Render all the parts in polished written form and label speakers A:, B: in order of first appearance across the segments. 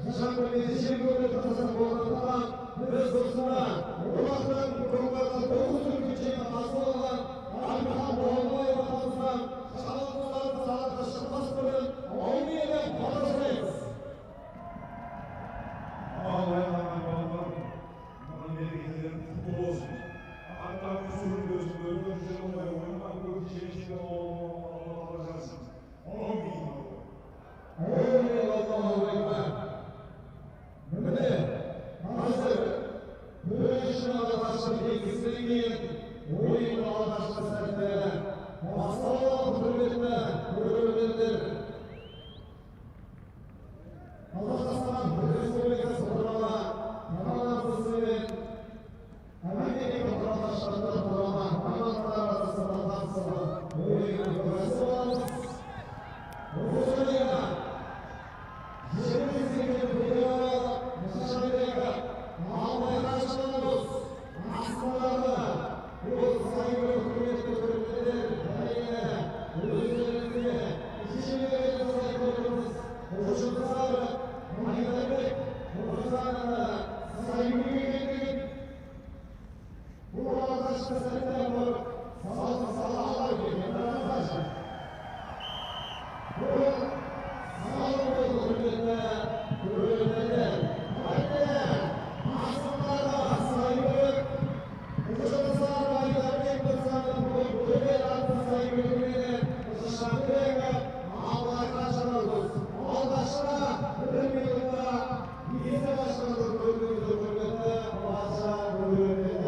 A: Yaşam bölgesi şehir yolu tasarruf olan өз досына олардың көкпарда 9 күнге шейін қазы болған Әлмұхан Болмай ағамыздан шабандоздарымыз алға шықпас бұрын әумиелі бата жасаймыз.
B: Ağlayan ballar, bana verildiğin kutlu olsun. Hatta kusurun gözünde öldürücü olmaya oynamak bu içerisinde olacaksın. Amin.
A: Amin. Allahu Ekber. Mine, hazır. Böyle işin arkadaşlar ilgisini giyin. Oyun arkadaşlar sende. Aslan hürmetine, hürmetine. Қазақстан Республикасы туралы Канадасымен Америка құрама штаттары туралы командалар арасында қатысып ойынның куәсі боламыз. Осы ойында жеріміз деген бұйрығы Шашабегі Алмайға шығамыз. Астанадағы ол сайын құрметті көрермендер әрине өздеріңізге кешелеріңізді сай көрдіңіз. Қошымызға Майданбек Ұрғызанова Сайбүйген бұл алғашқы сәттен бұрып сала алар деген разашы. Бұл салым болды құрметті көрермендер. Айтты Асылдағы Сайбүйген Ұрғызанова Майданбек Ұрғызанова Бөбел атты Сайбүйгенмен Шашабегі Алмайға шығамыз. Алғашқы бір минутта есі başkanı көргенді көргенді баша көргенді.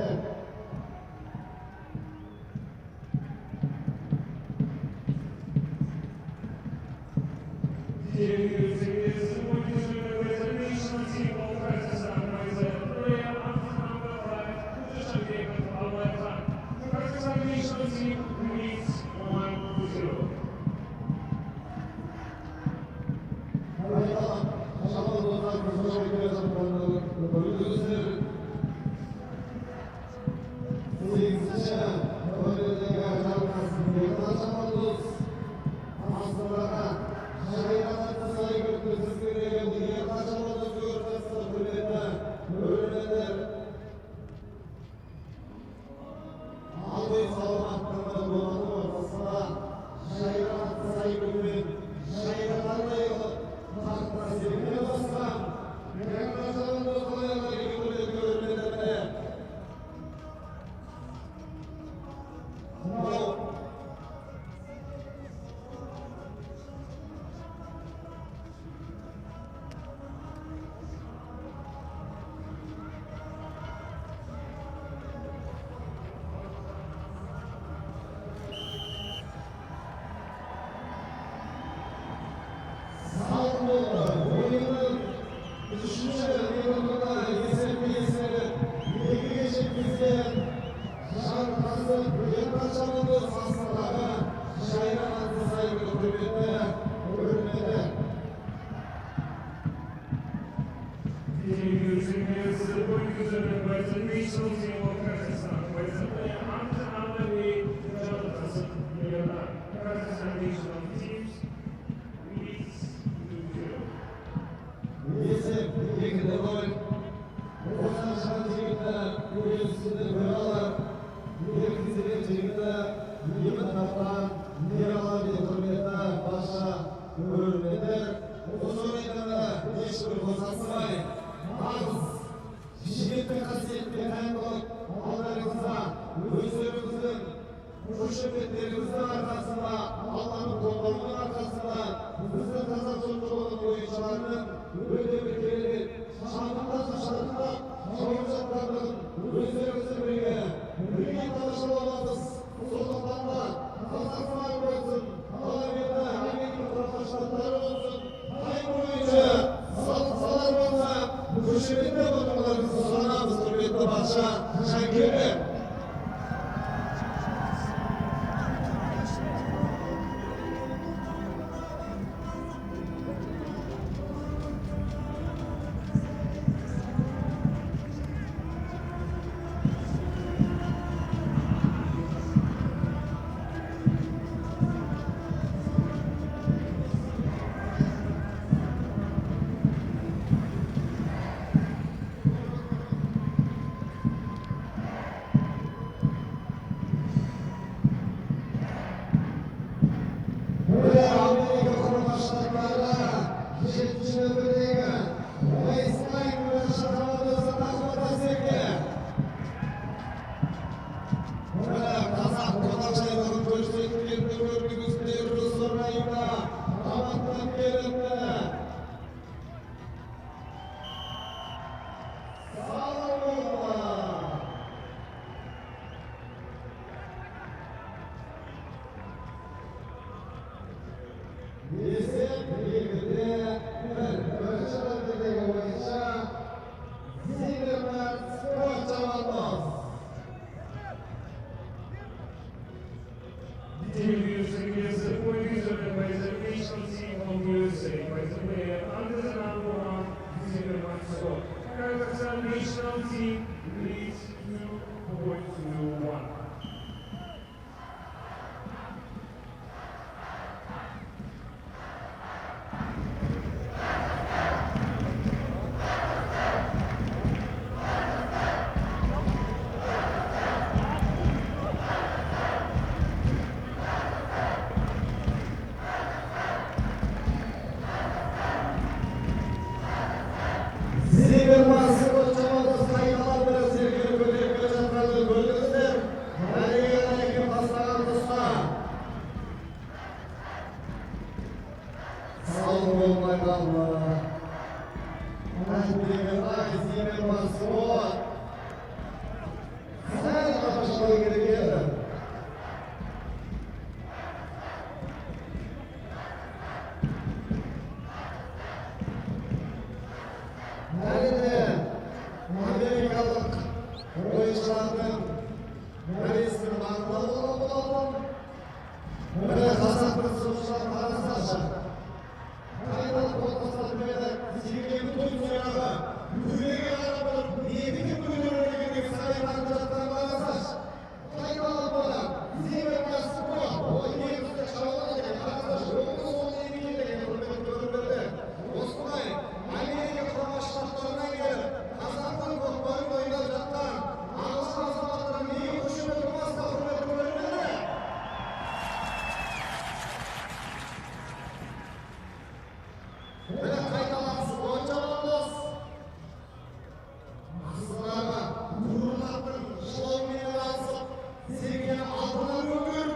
A: Қошеметтеріңіздің арқасында, Алланың қолдауының арқасында, біздің қазақ жұртшылығының ойыншыларының өте бір керемет, шабындап, шауып жатқандығын өздеріңізді бірге тамаша боламыз. Сондықтан да Қазақстан болсын, Америка құрама штаттары болсын, тай бойынша салар болса, қошеметті отырғандарыңызды сұранамыз, құрметті барша жанкүйерлер.
B: Leads 2-1.
A: Zilbermansı kocaman sayılar sevgili köpek köşelerinde gördünüzdür. Her yerdeki pastalar dostlar. Sağ olun bayramlar. Zilbermansı o. Sen kapışmaya gerekiyor. Nerede? Amerikalık oyuncularının neresini mantığı bulalım. Böyle kazanmış sonuçlar arasında. Kaynağı koltukta böyle zirveli pozisyonlarda yüreği arabalar niyetini duyduğuna gibi sayın arkadaşlarım arasında. Kaynağı olan zirveler spor. O niyetinde çağlanan gibi arkadaş yolunu son niyetiyle görünmeli. Osmanlı, Amerika Kıbrıs'tan gelip kazandığı futbolun oynayacaklar. Anlaşma zamanları neyi hoşuna durmaz da hürmeti görünmeli. Böyle kaynalan sporcu olmaz. Aslında gururlarının şovmeni lazım. Sevginin altına gömür.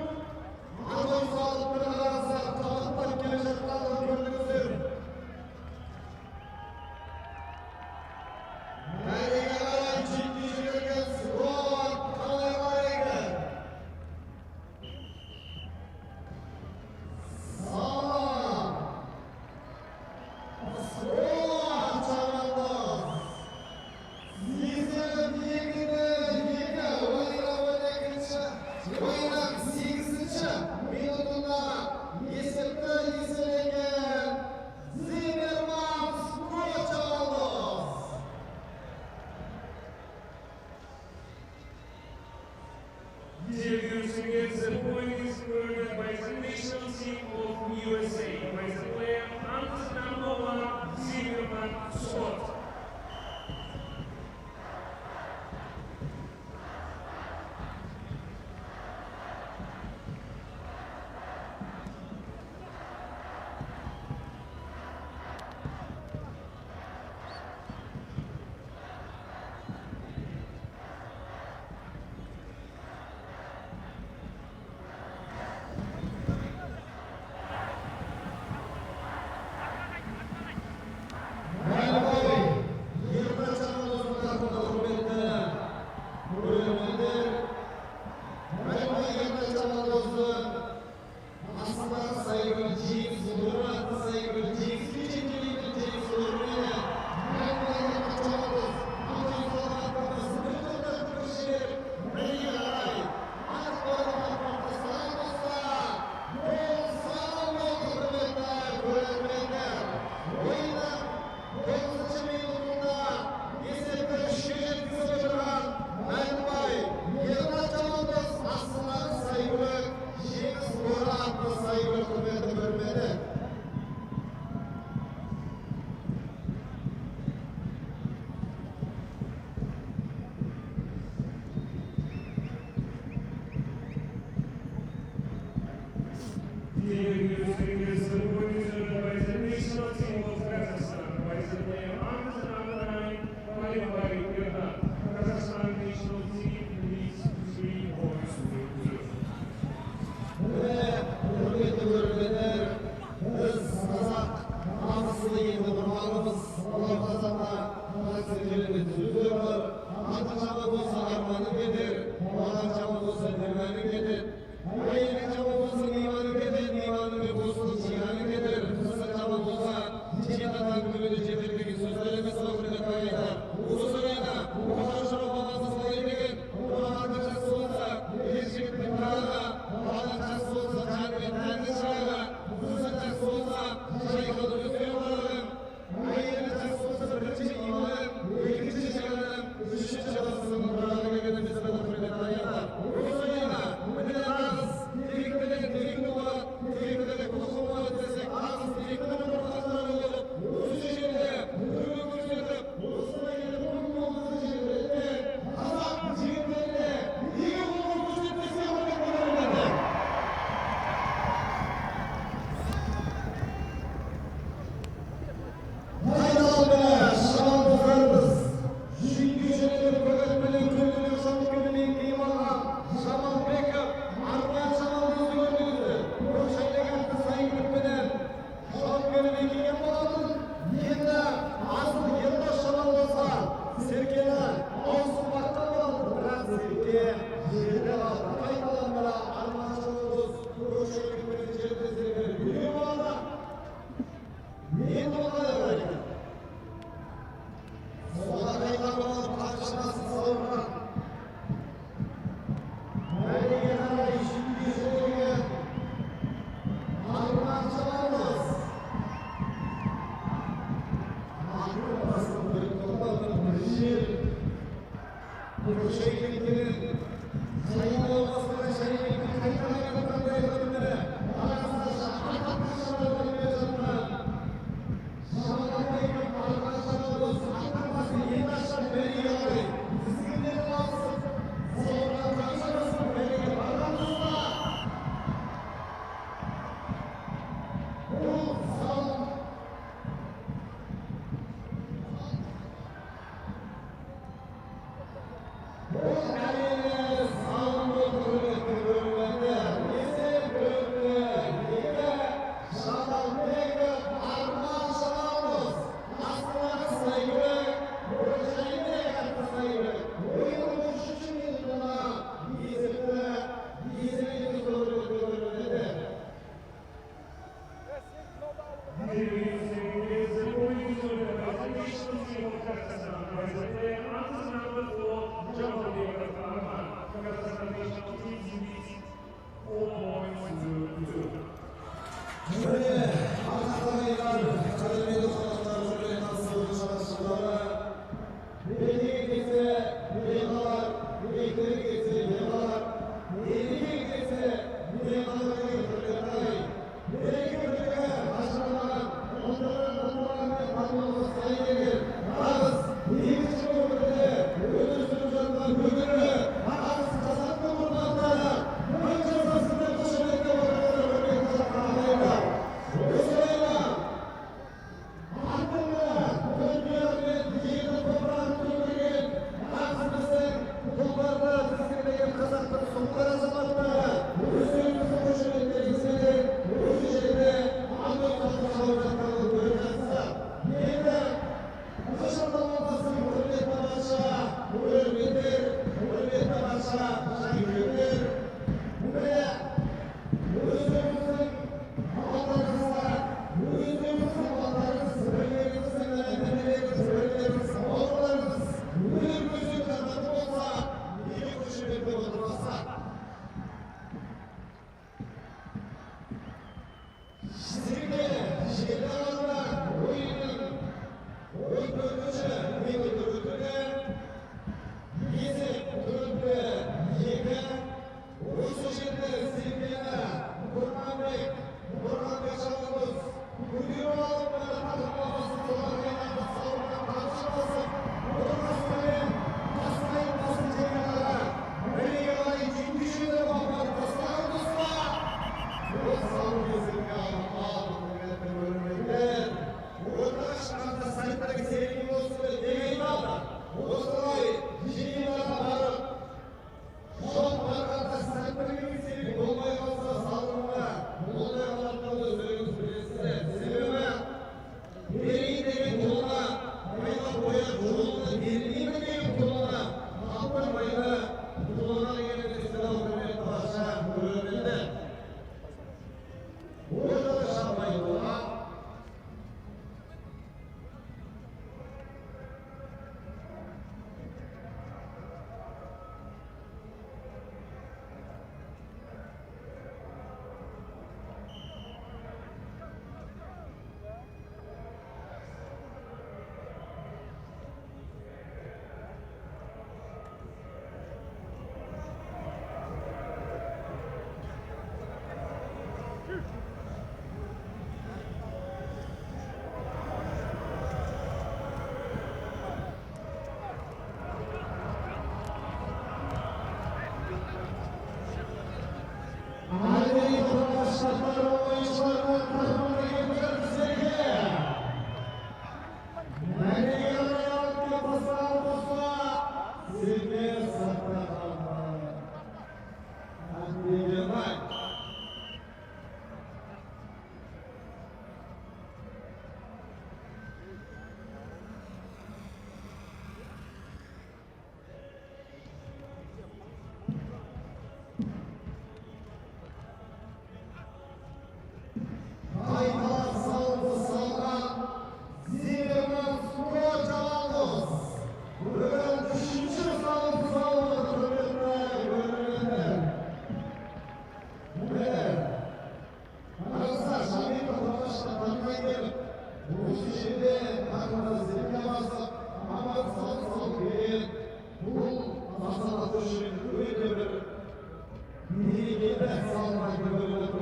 A: Anadolu sağlıkları arasında kapatmak geleceklerden gördüğünüzdür. Her yere ciddi şekilde spor kalaylarıyla. Sağlam. Spor çağırmaz. Sizin bilgide oynak 8. minutunda есепті еселеген Зиммерман спор çağırmaz.
B: Debuting against the point is earned by the national team of USA by the player and number 1 Zimmerman Scott.
A: Merhaba. дейді салмайды бөлініп.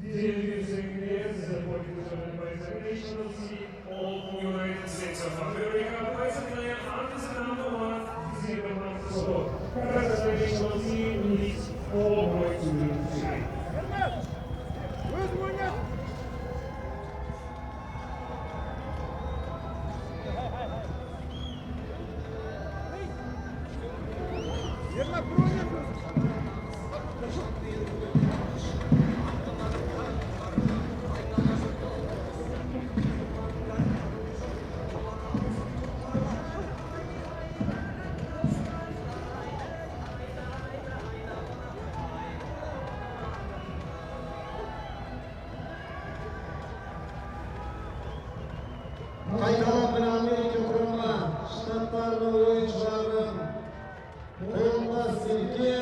B: Dear using this, determined by the national seat of United States of America, presently Anders number 1, Zimmerman. So, present national team leads 4-3.
A: Қайталап Америка құрама штаттарының ойыншыларын қолына серке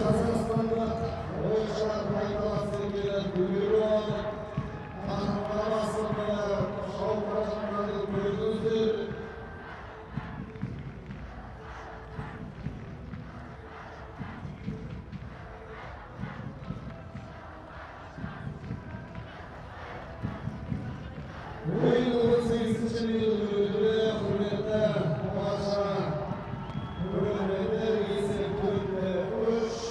A: Қазақстандық ойыншылар қайталап серкені бұйырып тақымға басып шауып жатқандарды көрдіңіздер. Oyun 18. minut bölümünde hürmetler başa hürmetler ise 4-3.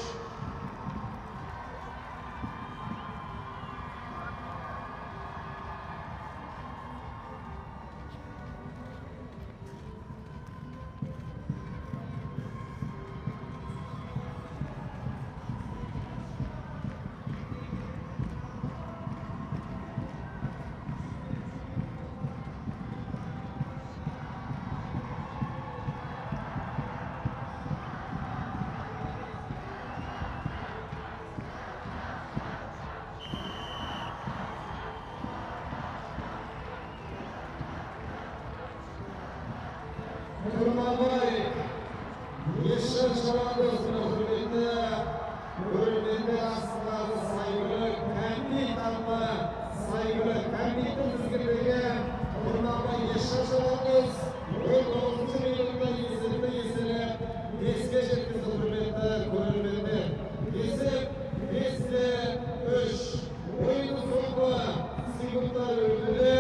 A: Kurmabay, Yeşil Şalandos'un hürmetli aslında saygılı, kendi tanımı, saygılı, kendi tümüzgürlüğü, Kurmabay Yeşil Şalandos, 19. minutta yesilip, eske jetkisi hürmetli, hürmetli. Esip, 5-3, oyunu sonunda Sigurtlar öldürdü.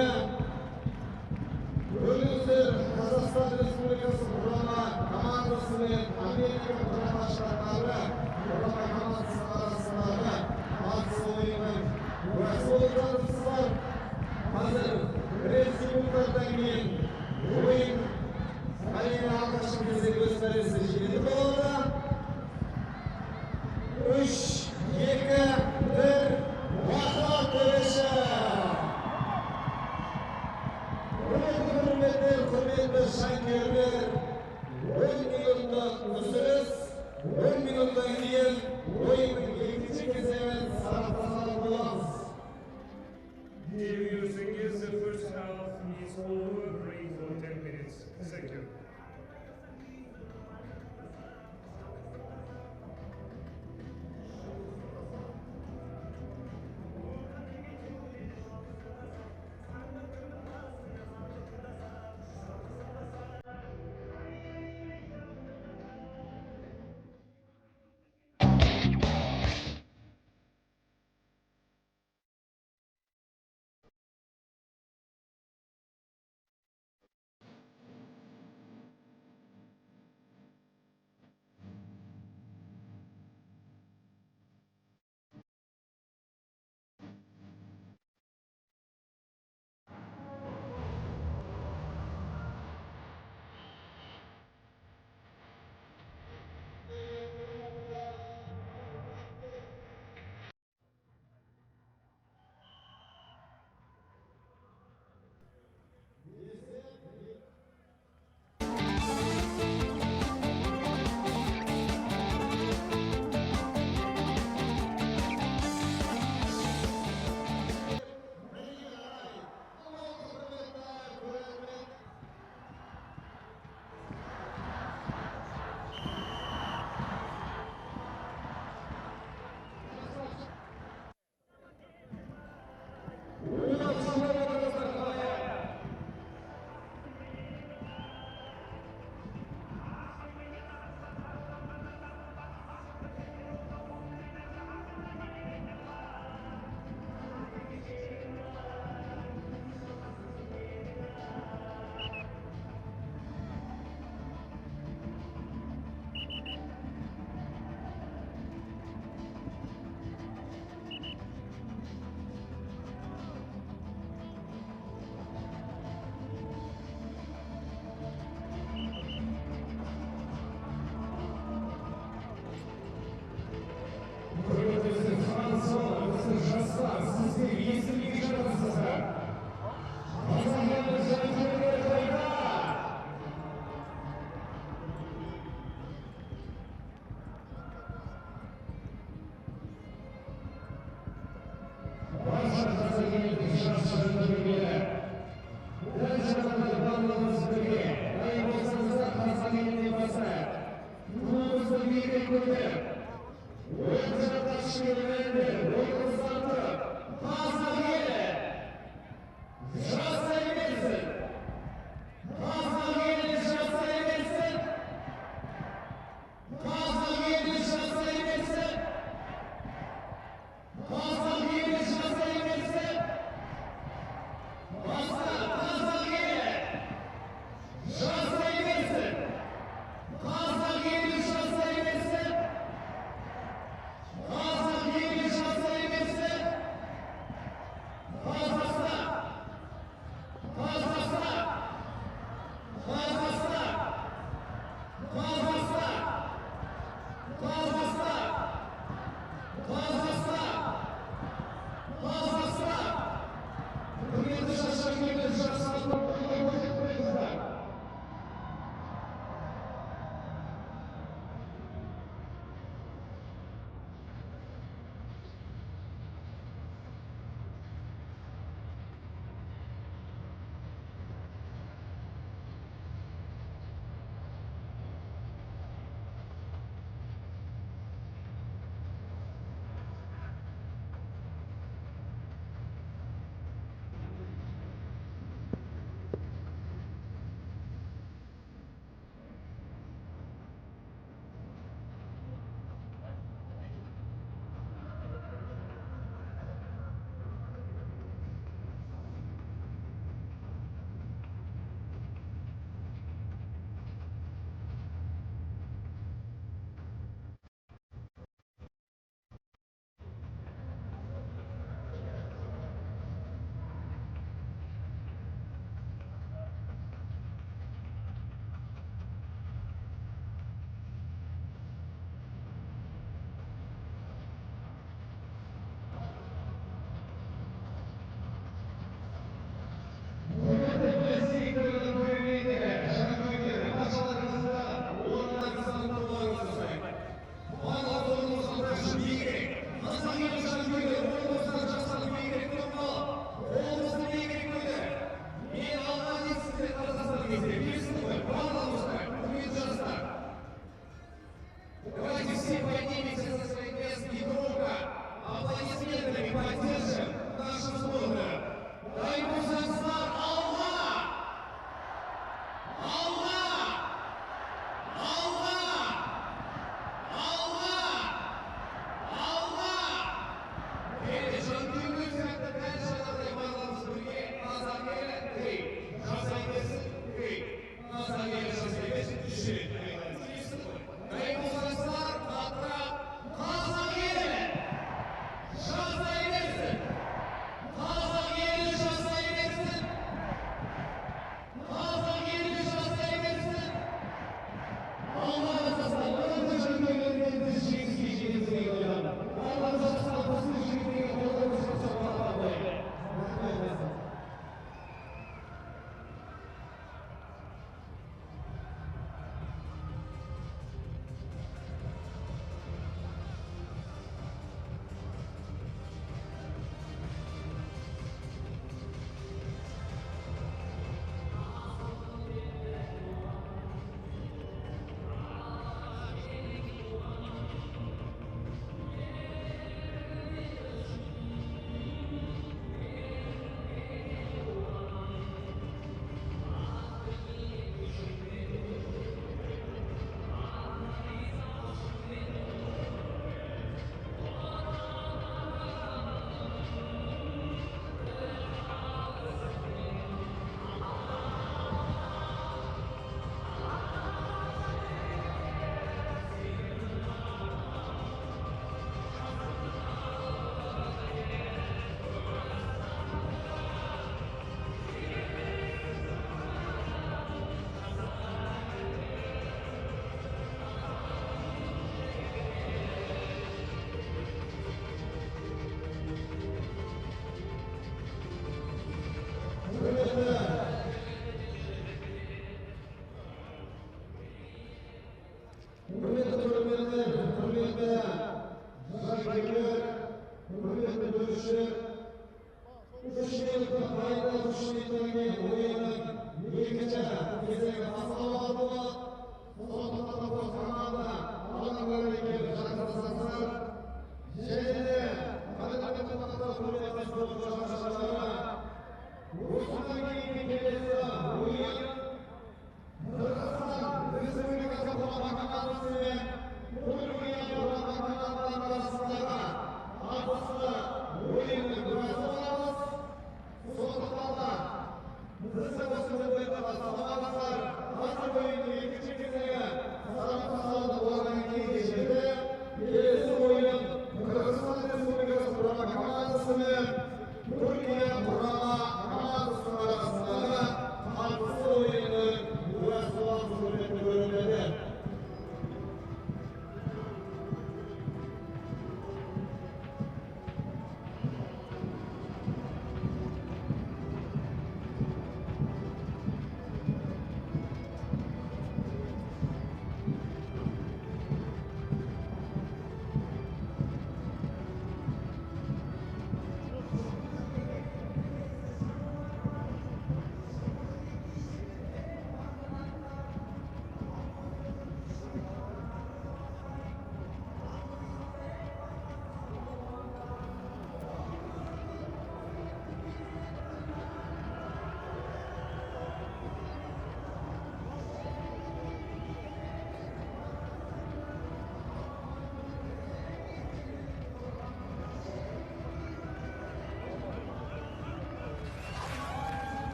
A: Önümüzde Қазақстан Республикасы құрама командасы мен Америка құрама штаттары құрама командасы арасындағы атыс ойынның куәсі болып жатырсыздар. Қазір бірер секундтардан кейін ойын әрине алғашқы кезек өз мәресіне жетіп қалады. 3-2-1 уақыт төреші. Hürmetli şankörler, 10 milyonluk üzülüz, 10 milyondan keyin oyunun ikinci kesemin sarıqlanan bolamız.
B: Dear using this, the first half is over, break for 10 minutes. Thank you.
A: Beylikdüzü, oyuncular taşıyıcılarını boy kısaltı, fazla değil, şahsa emirsin, fazla değil, şahsa emirsin, fazla değil, şahsa emirsin, fazla değil, şahsa emirsin, fazla değil, şahsa emirsin, fazla değil, şahsa emirsin. Fazla değil, şahsa emirsin. Fazlası. Fazlası. Fazlası. Fazlası. Fazlası. Fazlası. Fazlası. Kıymetli şaşırtı gibi şahslarla boyunca etmekizler. Давайте все поднимемся со своих мест и громко аплодисментами поддержим нашу сборную. Дай Бузанстар, Аллах! Аллах! Аллах! Аллах! Аллах! Келе, жанкүйерлер сияқты бәрі жағдай барлығымыз бірге назар келі, тей, жасай берсін, тей, назар келі жасай берсін, үш рет айлаймыз. Келесін ғой. Дай Бузанстар, Атырап, Қазақ елі! Жасай берсін! Қазақ елі жасай берсін! Қазақ елі жасай берсін! Алла жазса, онды жанкүйерлермен біз жеңіске жетеміз ойлаймын. Алла жазса, біздің жігіттерге қолдау көрсетсе бара ғой. Рахмет. Thank you.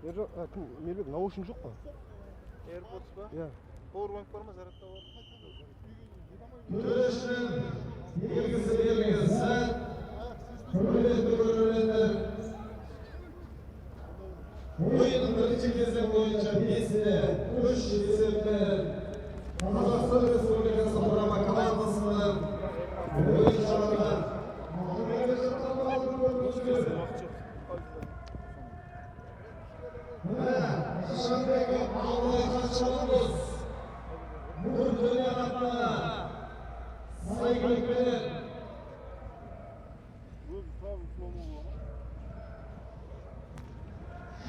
C: ержан кім мейірбек наушник жоқ па?
D: AirPods па?
C: Иә.
D: Powerbank бар ма? Зарядта бар.
A: Төрешінің белгісі берілгенсі, құрметті көрермендер, ойынның бірінші кезең бойынша 5-те 3 есебімен Қазақстан Республикасы құрама командасының ойыншыларына Шанбеков Абылайхан Шабандоз Нұртөне атына сайгүлікпенен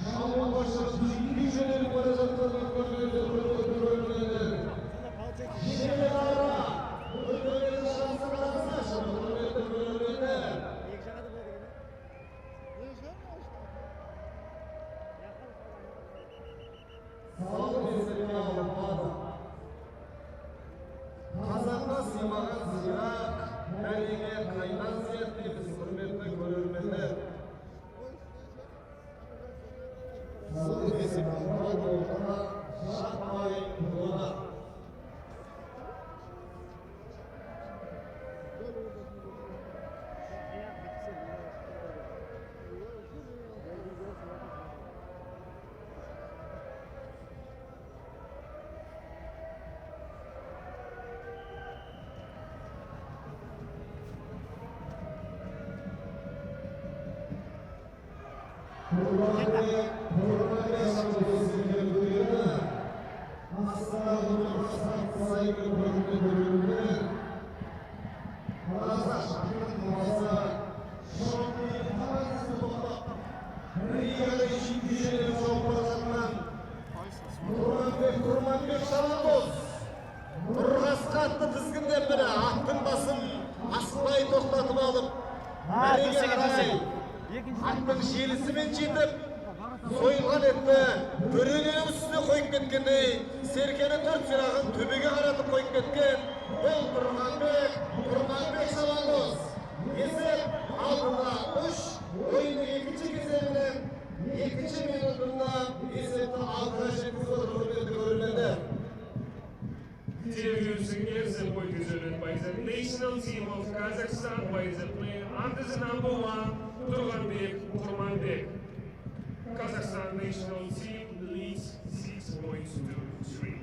A: шалуын башы жүйгі жөнеліп бара жатқанын көргенде көргенде жеңіл ара өтөлетін шансы қараса құрметті көрермендер салым есебіне алынбады. Қазаққа сыймаған сирақ, бәлеге қайнан сияттымыз, құрметті көрермендер. Салым есебіне алынбады, шапмай тұрды. Нұрғасқатты тізгінден бірі аттың басын асықпай тоқтатып алып, мәреге қарай аттың желісімен жетіп, сойылған етті төрененің үстіне қойып кеткендей, серкені 4 сирағын төбеге қаратып қойып кеткен бұл Тұрғанбек Шабандоз. Есеп алдында 3, ойынның екінші кезеңінің екінші минутында есепті 6-ға жеткізіп отыр, құрметті көрермендер.
B: Introducing is the boy presented by the national team of Kazakhstan by the player under the number 1, Turganbek Kurmanbek. Kazakhstan national team leads 6 points to 3.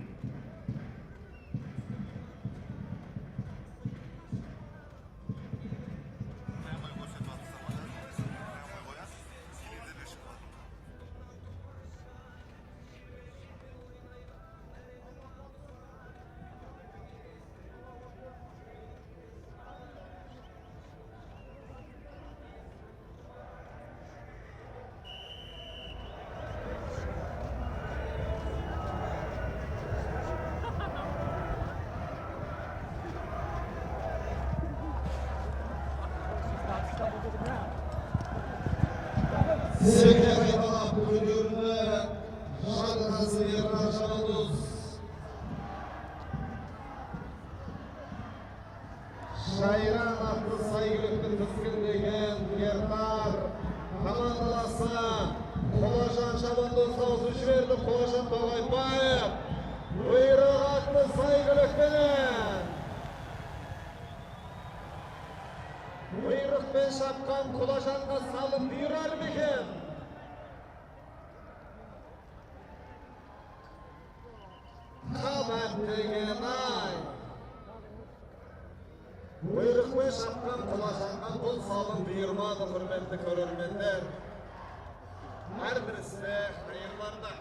A: Sevgili kaybalap bölümünde şarkısı Erkan Şabandоз. Şayran atlı saygılıklı tizgindegen Erkan komandalası Qolaşan Şabandoz dаусын жіберді. Qolaşan Тоғайбаев бұйрық атты saygılıkпенен бұйрықпен шапқан Qolaşanға салым бұйырар ма екен? Қабат деген ай! Бұйрықпен шапқан Qolaşanға бұл салым бұйырмады, құрметті көрермендер. Әрбірісіне қайырларда.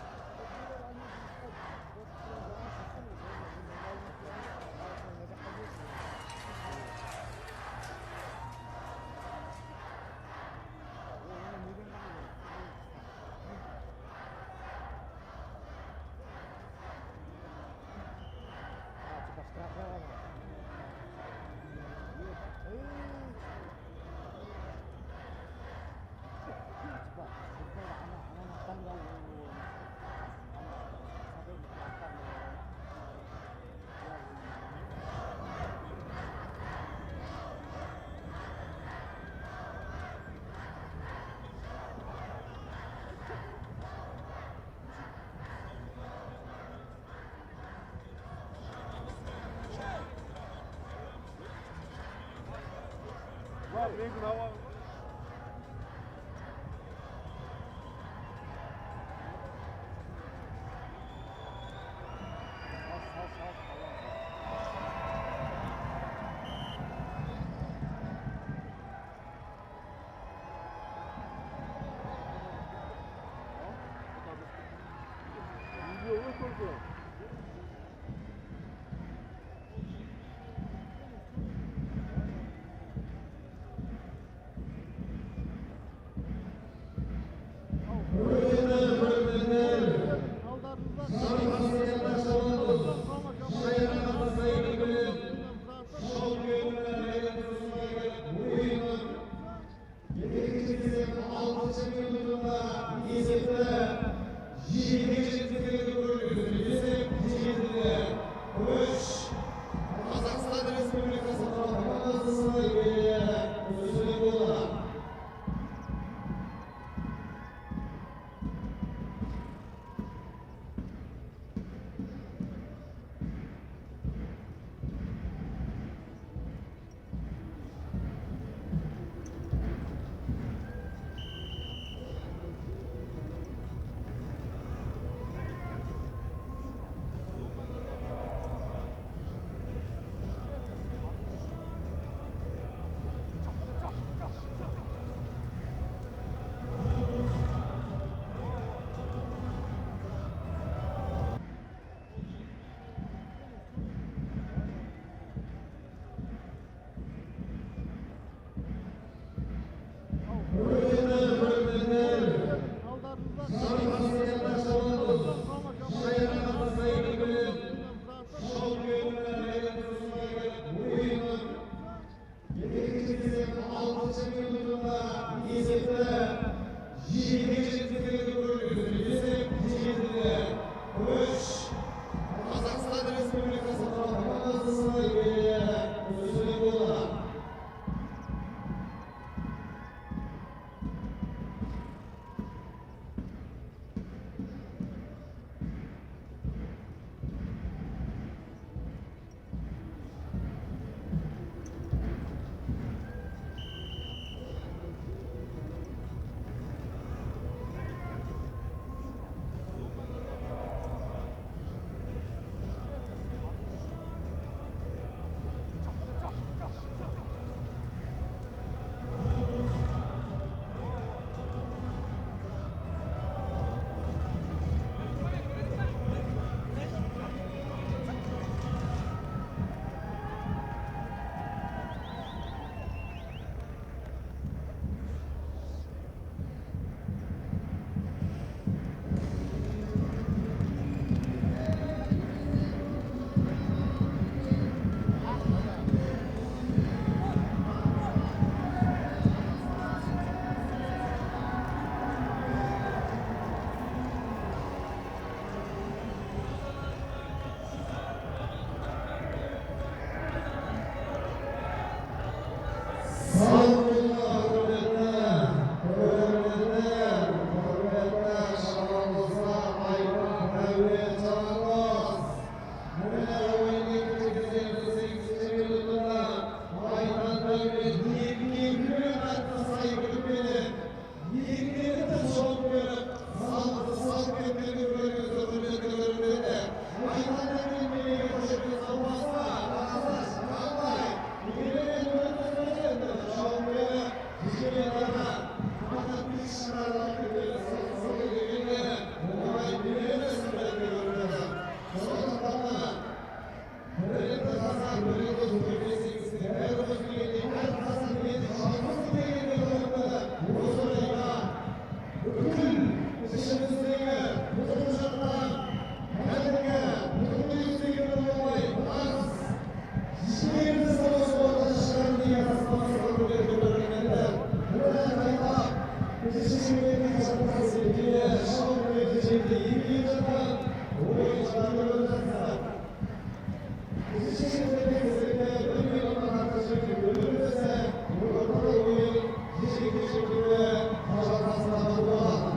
A: Қазақстан Республикасы командасына өзіне болады. Қазақстан Республикасы командасына өзіне болады. Thank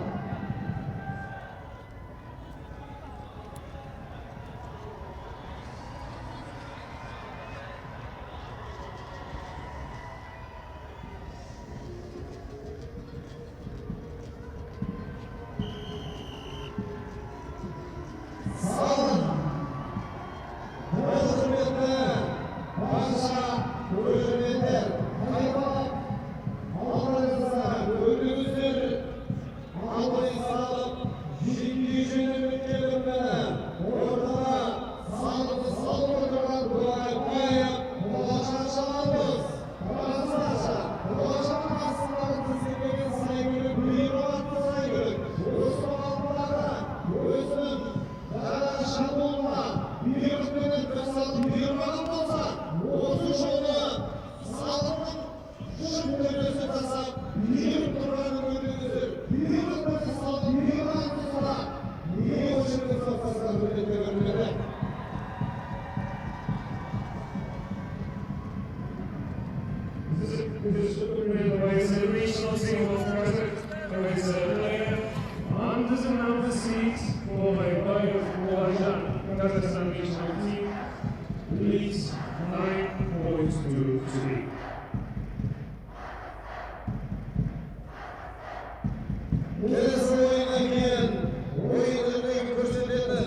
A: you.
B: Kazakhstan national team leads 9 points to 3.
A: Келесі ойыннан кейін ойын өрнегі көрсететін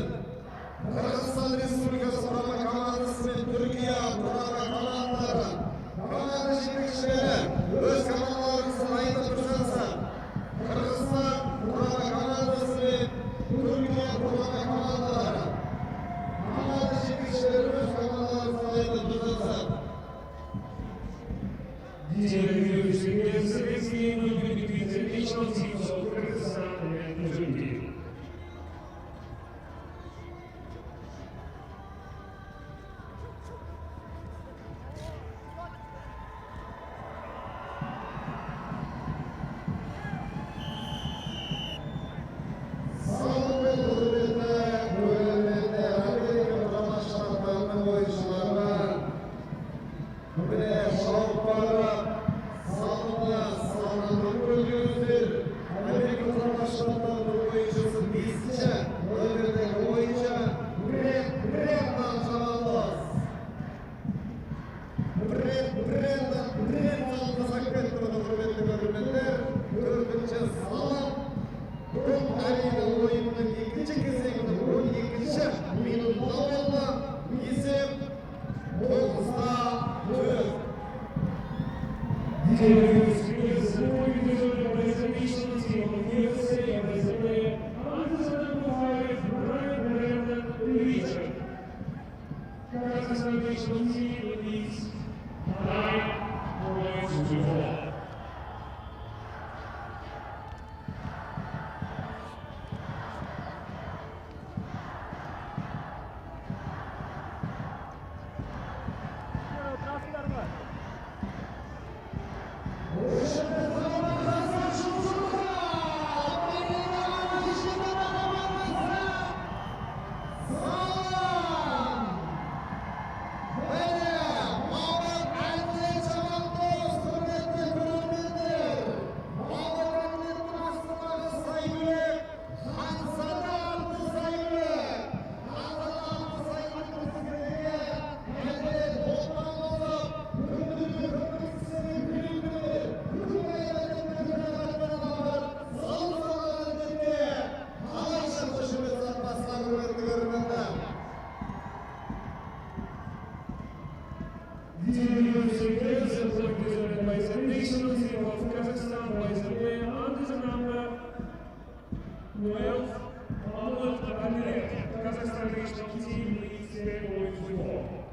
A: Қырғызстан Республикасы құрама командасы мен Түркия құрама командалары команда жетекшілері өз командаларыңызды дайындап тұрсаңыздар, Қырғызстан құрама командасы мен Түркия құрама командалары команда жетекшілері өз командаларыңызды дайындап тұрсаңыздар.
B: National teams of Kyrgyzstan and Turkey. Kazakhstan national team leads 9 points to 4. Kazakhstan national team leads 10 points to 4.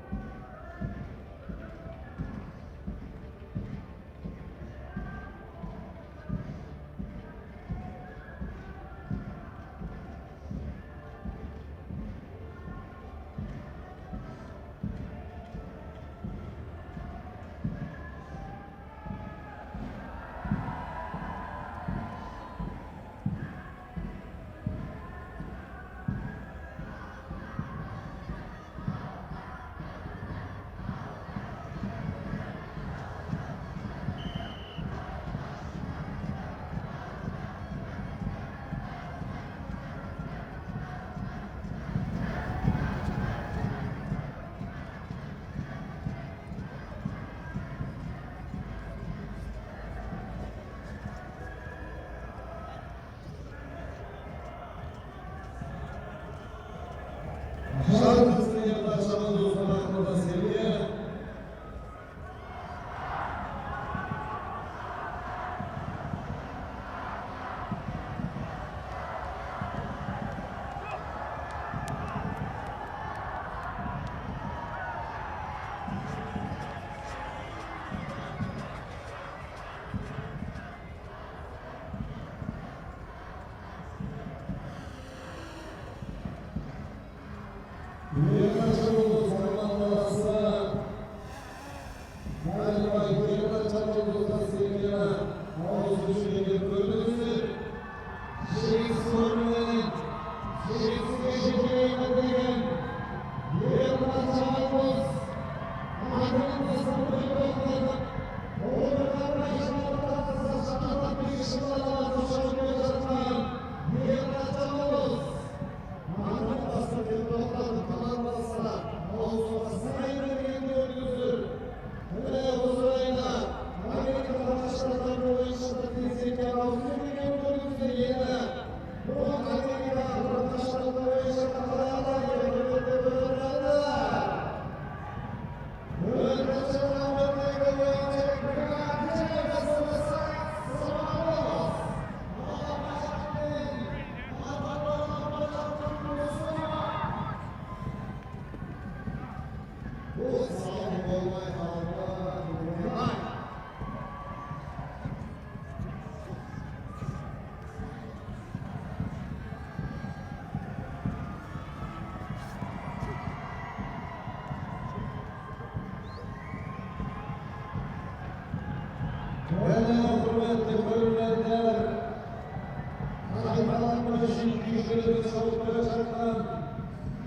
A: kişileri savunmaya çarpan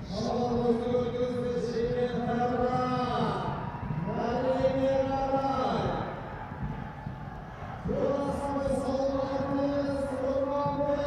A: şamanlıklı ülkemizde şehirler hayatına yerine yarar. Burası savunmalarımız, kurbanlar.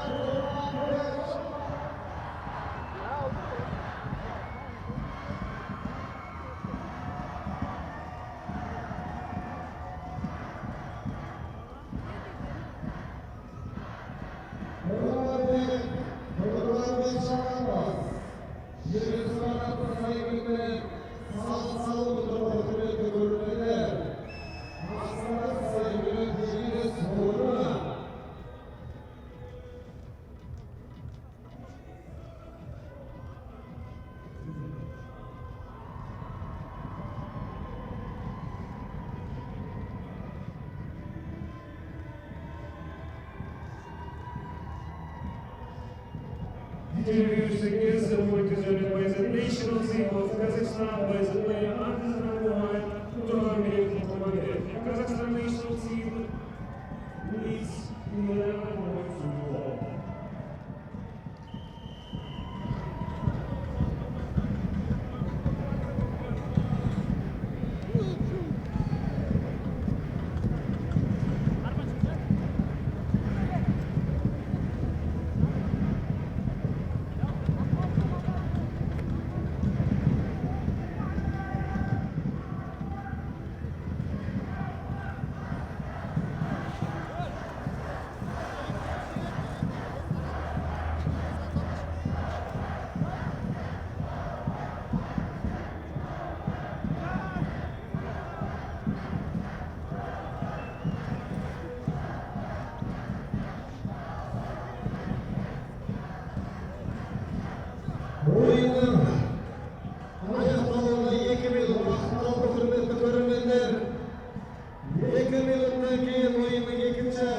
B: Introducing the national team of Kazakhstan by the player Artisan Mohamed Turgomedov Turgomedov. Kazakhstan national team leads 11 points to all.
A: Oyunun аяқталуына 2 минут уақыт қалды, құрметті көрермендер. 2 минуттан кейін ойынның екінші,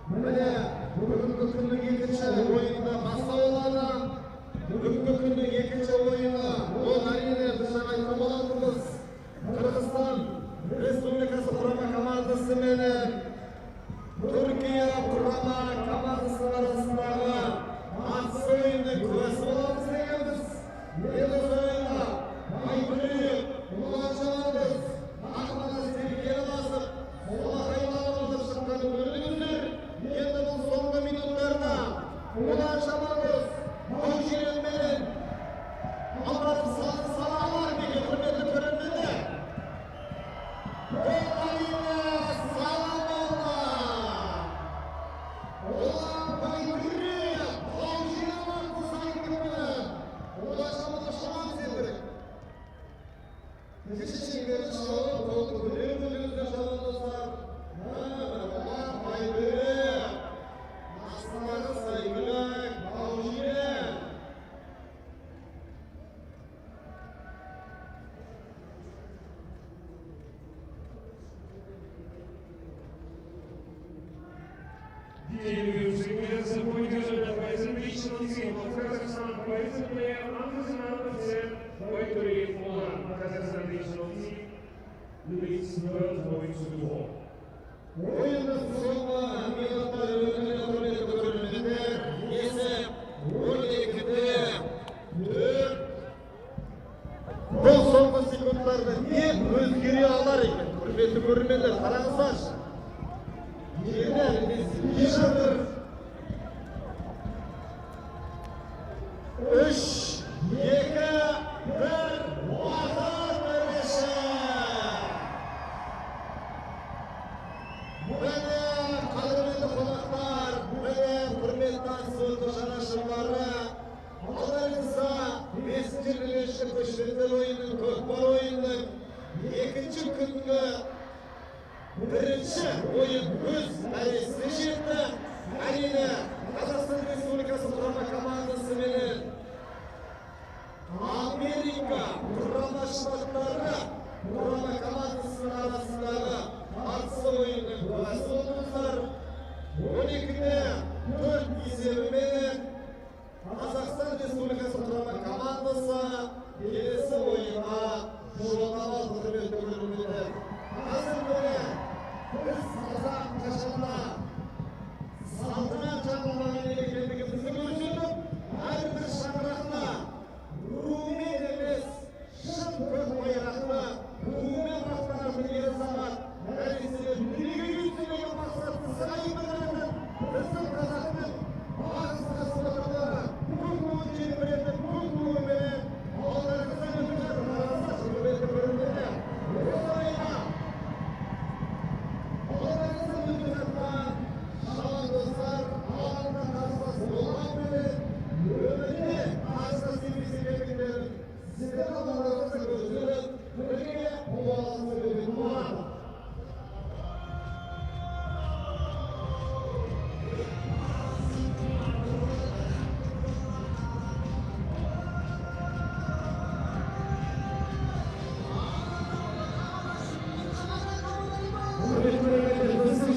A: міне бүгінгі күннің екінші ойында басталады. Бүгінгі күннің екінші ойыны, ол әрине біз жаңа айтқан болатынбыз. Қырғызстан Республикасы құрама командасы менен Түркия құрама командасының арасындағы атыс ойынның куәсі боламыз дегенбіз. Енді осы ойында Айбүлек, Ұланшабыз, Ақманас Серкені басып, қолақайланып отырып шыққанын көрдіңіздер. Енді бұл соңғы минуттарда Ұланшабыз Таужиренменен алатын салалар деген құрметті көрермендер. Бұл әрине салам болды. Ұлан Байбүрек Таужиренмен Құсайынменен Ұланшабызды шамам сендірек. Кіші шеңбері шауып, қолды көрер-көрерді шамандастар. Ұлан Байбүрек, астындағы Сайбүрек Таужирен.
B: Introducing the pointers by the national team of Kazakhstan by the player Artisan Mohamed Turgomedov. Kazakhstan national team leads 12 points to all.
A: Oyunun soğuma minutları önüne kuruldu görülmediler. Esep 12'de 4. Bu soğuma sekundlarda ne özgürlüğü alar ekan? Kurmetli görülmediler. Qarаңыздар. Yerler biz yaşadır. 3, 2, 1, vatan verişi. Mene qadrli qonaqlar, mene hurmatli so'zli janashirlari, Allarsa Mestirleshni ko'chirgan o'yinning ko'kbar o'yinining ikkinchi kungi birinchi o'yin o'z ma'nosida жетті. Әрине, Қазақстан Республикасы құрама командасы менен Америка құрама штаттары құрама командасының арасындағы атыс ойынның куәсі болдыңыздар. 12-де 4 есебімен Қазақстан Республикасы құрама командасы келесі ойынға жолдама алды, құрметті көрермендер. Қазір міне biz қазақ қашанда салтанат жағылған екендігімізді көрсетіп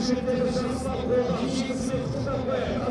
A: қызметтегі шахсына қолдап жеңісімен құттықтап қояйық.